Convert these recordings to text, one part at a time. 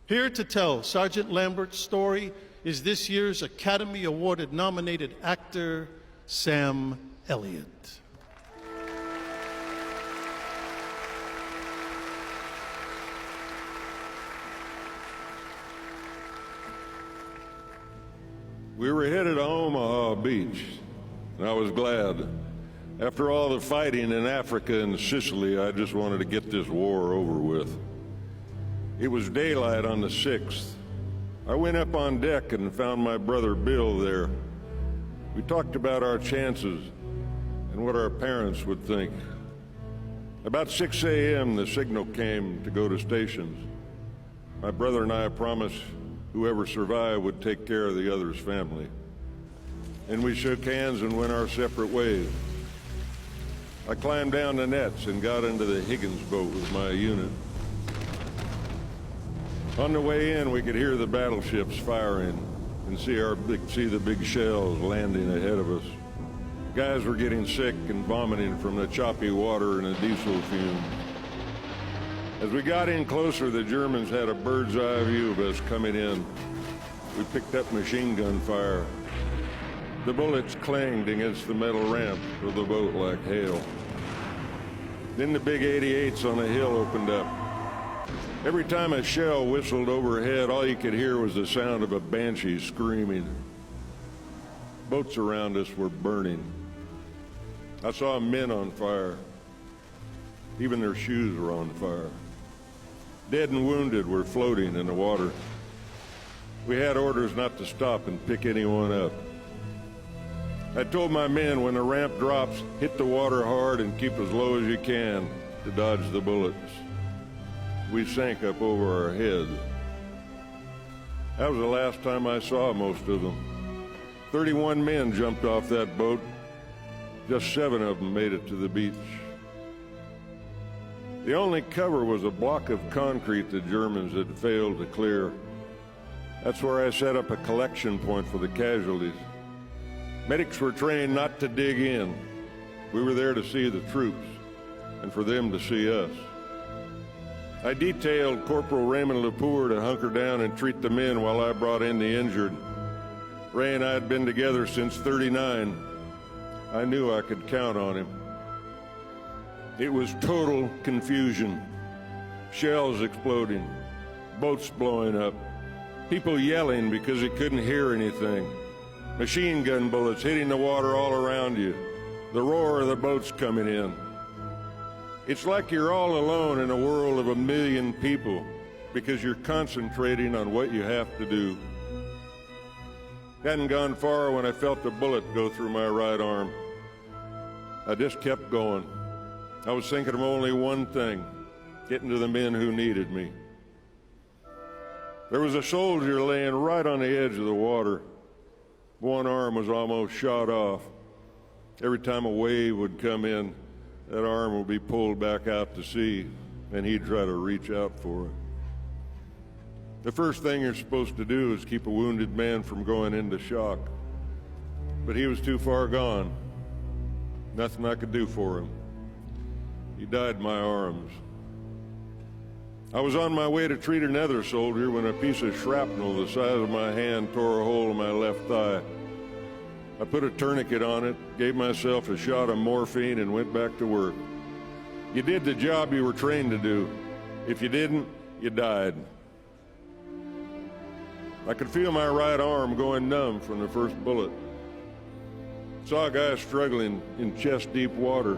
Here to tell Sergeant Lambert's story is this year's Academy Award nominated actor, Sam Elliott. We were headed to Omaha Beach, and I was glad. After all the fighting in Africa and Sicily, I just wanted to get this war over with. It was daylight on the 6th. I went up on deck and found my brother Bill there. We talked about our chances and what our parents would think. About 6 a.m., the signal came to go to stations. My brother and I promised whoever survived would take care of the other's family. And we shook hands and went our separate ways. I climbed down the nets and got into the Higgins boat with my unit. On the way in, we could hear the battleships firing and see the big shells landing ahead of us. Guys were getting sick and vomiting from the choppy water and the diesel fumes. As we got in closer, the Germans had a bird's eye view of us coming in. We picked up machine gun fire. The bullets clanged against the metal ramp of the boat like hail. Then the big 88s on the hill opened up. Every time a shell whistled overhead, all you could hear was the sound of a banshee screaming. Boats around us were burning. I saw men on fire. Even their shoes were on fire. Dead and wounded were floating in the water. We had orders not to stop and pick anyone up. I told my men, when the ramp drops, hit the water hard and keep as low as you can to dodge the bullets. We sank up over our heads. That was the last time I saw most of them. 31 men jumped off that boat. Just 7 of them made it to the beach. The only cover was a block of concrete the Germans had failed to clear. That's where I set up a collection point for the casualties. Medics were trained not to dig in. We were there to see the troops and for them to see us. I detailed Corporal Raymond Lepore to hunker down and treat the men while I brought in the injured. Ray and I had been together since '39. I knew I could count on him. It was total confusion. Shells exploding, boats blowing up, people yelling because they couldn't hear anything, machine gun bullets hitting the water all around you, the roar of the boats coming in. It's like you're all alone in a world of 1 million people because you're concentrating on what you have to do. Hadn't gone far when I felt a bullet go through my right arm. I just kept going. I was thinking of only one thing, getting to the men who needed me. There was a soldier laying right on the edge of the water. One arm was almost shot off. Every time a wave would come in, that arm would be pulled back out to sea, and he'd try to reach out for it. The first thing you're supposed to do is keep a wounded man from going into shock. But he was too far gone. Nothing I could do for him. He died in my arms. I was on my way to treat another soldier when a piece of shrapnel the size of my hand tore a hole in my left thigh. I put a tourniquet on it, gave myself a shot of morphine, and went back to work. You did the job you were trained to do. If you didn't, you died. I could feel my right arm going numb from the first bullet. Saw a guy struggling in chest-deep water.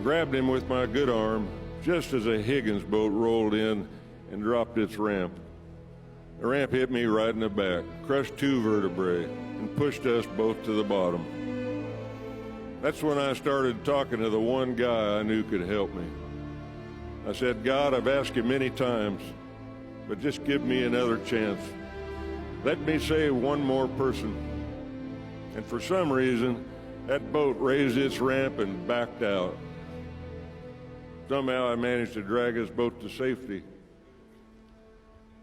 Grabbed him with my good arm just as a Higgins boat rolled in and dropped its ramp. The ramp hit me right in the back, crushed 2 vertebrae, and pushed us both to the bottom. That's when I started talking to the one guy I knew could help me. I said, God, I've asked you many times, but just give me another chance. Let me save one more person. And for some reason, that boat raised its ramp and backed out. Somehow I managed to drag his boat to safety.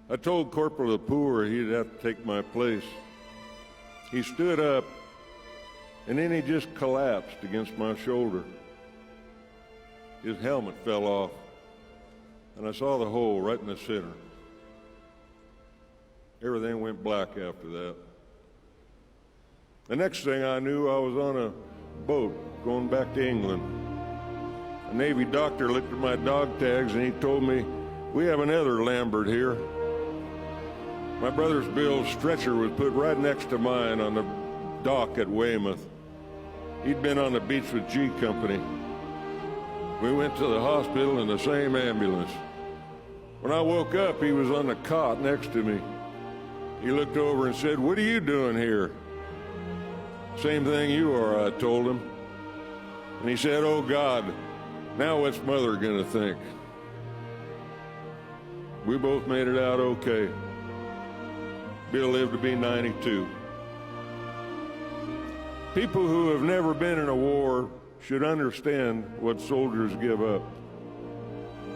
I told Corporal Lepore he'd have to take my place. He stood up, and then he just collapsed against my shoulder. His helmet fell off, and I saw the hole right in the center. Everything went black after that. The next thing I knew, I was on a boat going back to England. A Navy doctor looked at my dog tags and he told me, "We have another Lambert here." My brother's Bill's stretcher was put right next to mine on the dock at Weymouth. He'd been on the beach with G Company. We went to the hospital in the same ambulance. When I woke up, he was on the cot next to me. He looked over and said, "What are you doing here?" "Same thing you are," I told him. And he said, "Oh God, now what's Mother gonna think?" We both made it out okay. Bill lived to be 92. People who have never been in a war should understand what soldiers give up.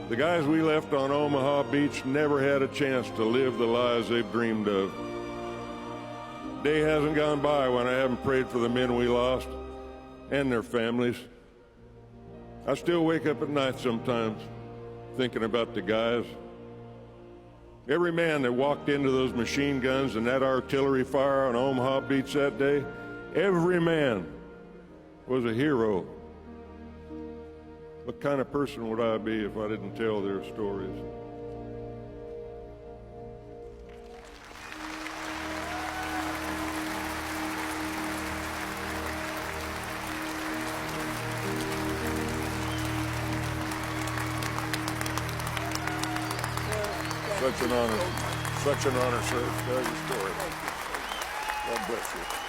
The guys we left on Omaha Beach never had a chance to live the lives they've dreamed of. Day hasn't gone by when I haven't prayed for the men we lost and their families. I still wake up at night sometimes thinking about the guys. Every man that walked into those machine guns and that artillery fire on Omaha Beach that day, every man was a hero. What kind of person would I be if I didn't tell their stories? Such an honor, sir, to tell your story. God bless you.